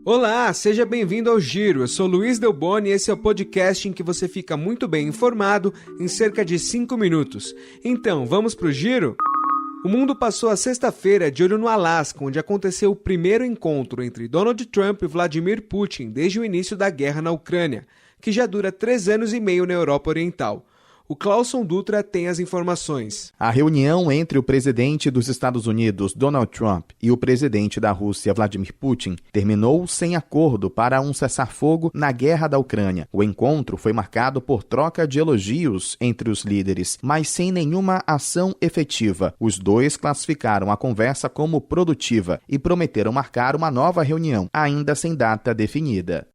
Olá, seja bem-vindo ao Giro. Eu sou Luiz Delboni e esse é o podcast em que você fica muito bem informado em cerca de 5 minutos. Então, vamos pro Giro? O mundo passou a sexta-feira de olho no Alasca, onde aconteceu o primeiro encontro entre Donald Trump e Vladimir Putin desde o início da guerra na Ucrânia, que já dura 3 anos e meio na Europa Oriental. O Clauson Dutra tem as informações. A reunião entre o presidente dos Estados Unidos, Donald Trump, e o presidente da Rússia, Vladimir Putin, terminou sem acordo para um cessar-fogo na guerra da Ucrânia. O encontro foi marcado por troca de elogios entre os líderes, mas sem nenhuma ação efetiva. Os dois classificaram a conversa como produtiva e prometeram marcar uma nova reunião, ainda sem data definida.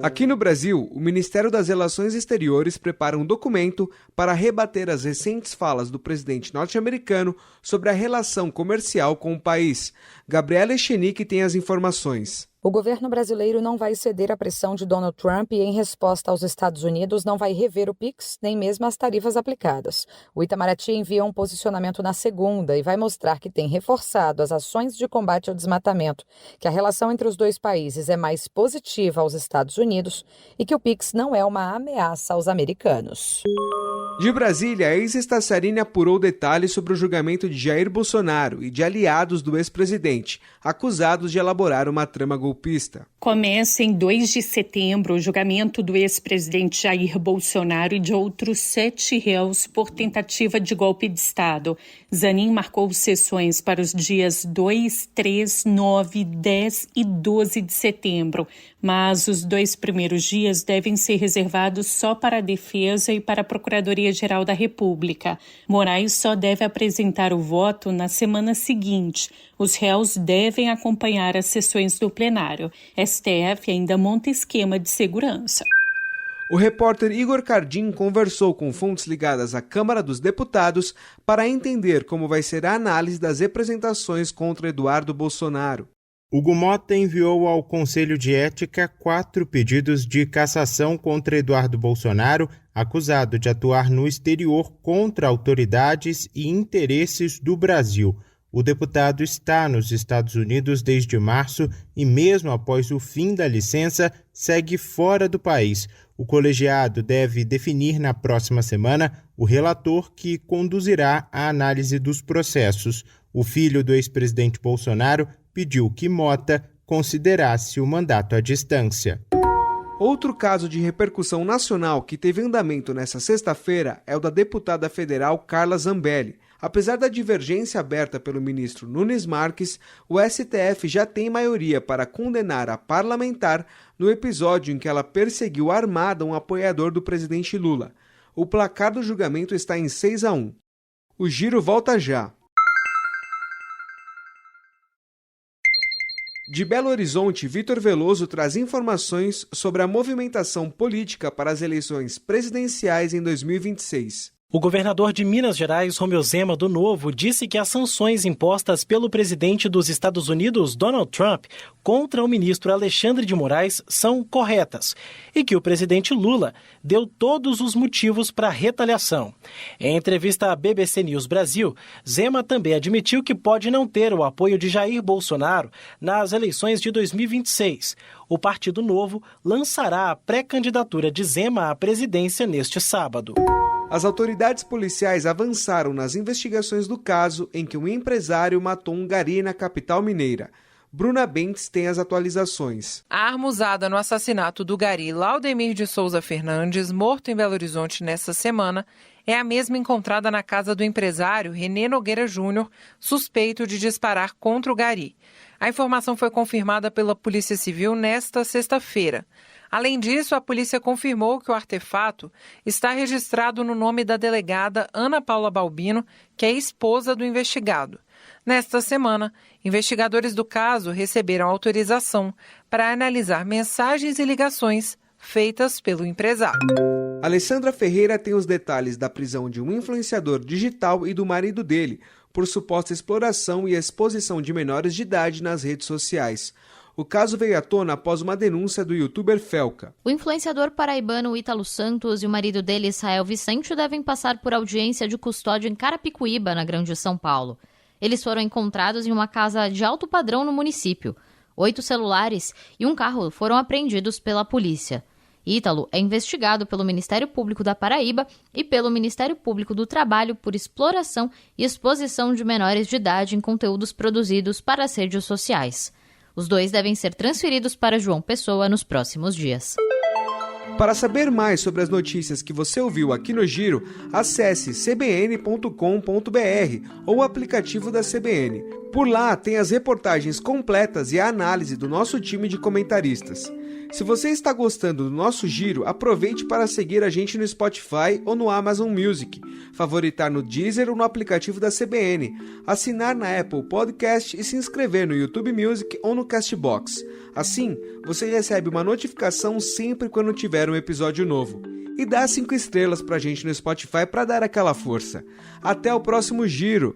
Aqui no Brasil, o Ministério das Relações Exteriores prepara um documento para rebater as recentes falas do presidente norte-americano sobre a relação comercial com o país. Gabriela Echenique tem as informações. O governo brasileiro não vai ceder à pressão de Donald Trump e, em resposta aos Estados Unidos, não vai rever o PIX, nem mesmo as tarifas aplicadas. O Itamaraty envia um posicionamento na segunda e vai mostrar que tem reforçado as ações de combate ao desmatamento, que a relação entre os dois países é mais positiva aos Estados Unidos e que o PIX não é uma ameaça aos americanos. De Brasília, a ex-Estaciarine apurou detalhes sobre o julgamento de Jair Bolsonaro e de aliados do ex-presidente, acusados de elaborar uma trama golpista. Começa em 2 de setembro o julgamento do ex-presidente Jair Bolsonaro e de outros 7 réus por tentativa de golpe de Estado. Zanin marcou sessões para os dias 2, 3, 9, 10 e 12 de setembro, mas os 2 primeiros dias devem ser reservados só para a defesa e para a Procuradoria-Geral da República. Moraes só deve apresentar o voto na semana seguinte. Os réus devem acompanhar as sessões do plenário. STF ainda monta esquema de segurança. O repórter Igor Cardim conversou com fontes ligadas à Câmara dos Deputados para entender como vai ser a análise das representações contra Eduardo Bolsonaro. Hugo Mota enviou ao Conselho de Ética 4 pedidos de cassação contra Eduardo Bolsonaro, acusado de atuar no exterior contra autoridades e interesses do Brasil. O deputado está nos Estados Unidos desde março e, mesmo após o fim da licença, segue fora do país. O colegiado deve definir na próxima semana o relator que conduzirá a análise dos processos. O filho do ex-presidente Bolsonaro pediu que Mota considerasse o mandato à distância. Outro caso de repercussão nacional que teve andamento nesta sexta-feira é o da deputada federal Carla Zambelli. Apesar da divergência aberta pelo ministro Nunes Marques, o STF já tem maioria para condenar a parlamentar no episódio em que ela perseguiu armada um apoiador do presidente Lula. O placar do julgamento está em 6-1. O Giro volta já. De Belo Horizonte, Vitor Veloso traz informações sobre a movimentação política para as eleições presidenciais em 2026. O governador de Minas Gerais, Romeu Zema, do Novo, disse que as sanções impostas pelo presidente dos Estados Unidos, Donald Trump, contra o ministro Alexandre de Moraes são corretas e que o presidente Lula deu todos os motivos para a retaliação. Em entrevista à BBC News Brasil, Zema também admitiu que pode não ter o apoio de Jair Bolsonaro nas eleições de 2026. O Partido Novo lançará a pré-candidatura de Zema à presidência neste sábado. As autoridades policiais avançaram nas investigações do caso em que um empresário matou um gari na capital mineira. Bruna Bentes tem as atualizações. A arma usada no assassinato do gari Laudemir de Souza Fernandes, morto em Belo Horizonte nesta semana, é a mesma encontrada na casa do empresário Renê Nogueira Júnior, suspeito de disparar contra o gari. A informação foi confirmada pela Polícia Civil nesta sexta-feira. Além disso, a polícia confirmou que o artefato está registrado no nome da delegada Ana Paula Balbino, que é esposa do investigado. Nesta semana, investigadores do caso receberam autorização para analisar mensagens e ligações feitas pelo empresário. Alessandra Ferreira tem os detalhes da prisão de um influenciador digital e do marido dele, por suposta exploração e exposição de menores de idade nas redes sociais. O caso veio à tona após uma denúncia do youtuber Felca. O influenciador paraibano Ítalo Santos e o marido dele, Israel Vicente, devem passar por audiência de custódia em Carapicuíba, na Grande São Paulo. Eles foram encontrados em uma casa de alto padrão no município. 8 celulares e um carro foram apreendidos pela polícia. Ítalo é investigado pelo Ministério Público da Paraíba e pelo Ministério Público do Trabalho por exploração e exposição de menores de idade em conteúdos produzidos para as redes sociais. Os dois devem ser transferidos para João Pessoa nos próximos dias. Para saber mais sobre as notícias que você ouviu aqui no Giro, acesse cbn.com.br ou o aplicativo da CBN. Por lá tem as reportagens completas e a análise do nosso time de comentaristas. Se você está gostando do nosso Giro, aproveite para seguir a gente no Spotify ou no Amazon Music, favoritar no Deezer ou no aplicativo da CBN, assinar na Apple Podcast e se inscrever no YouTube Music ou no Castbox. Assim, você recebe uma notificação sempre quando tiver um episódio novo. E dá 5 estrelas pra gente no Spotify para dar aquela força. Até o próximo Giro!